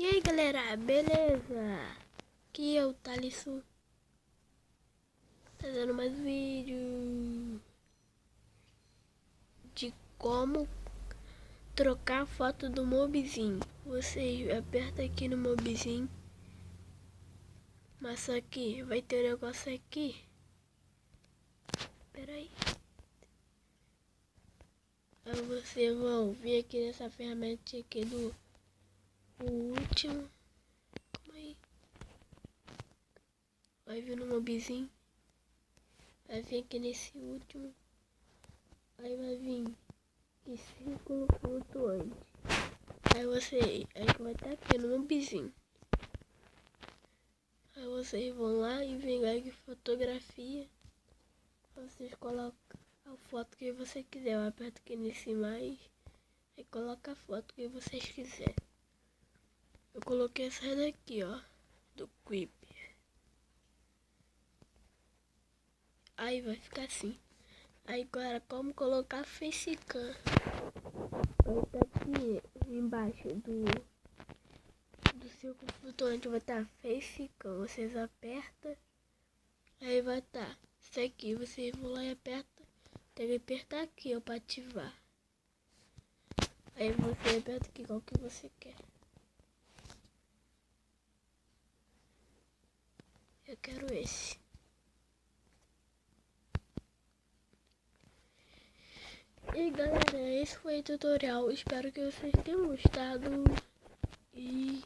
E aí galera, beleza? Aqui é o Thalisson, trazendo mais vídeo de como trocar a foto do mobzinho. Você aperta aqui no mobzinho, mas só que vai ter um negócio aqui. Pera aí. Aí você vai vir aqui nessa ferramenta aqui do último. Calma aí. Vai vir no mobzinho. Vai vir aqui nesse último. Aí vai vir aqui círculo flutuante. Aí vai estar aqui no mobzinho. Aí vocês vão lá e vem aqui fotografia. Vocês colocam a foto que você quiser. Eu aperto aqui nesse mais. Aí coloca a foto que vocês quiserem. Eu coloquei essa daqui, ó. Do Quip. Aí vai ficar assim. Aí agora como colocar facecam. Vai estar aqui embaixo do círculo flutuante, vai estar facecam. Vocês apertam. Aí vai estar isso aqui. Vocês vão lá e apertam. Tem que apertar aqui, ó, para ativar. Aí você aperta aqui qual que você quer. Eu quero esse. E galera, esse foi o tutorial. Espero que vocês tenham gostado. E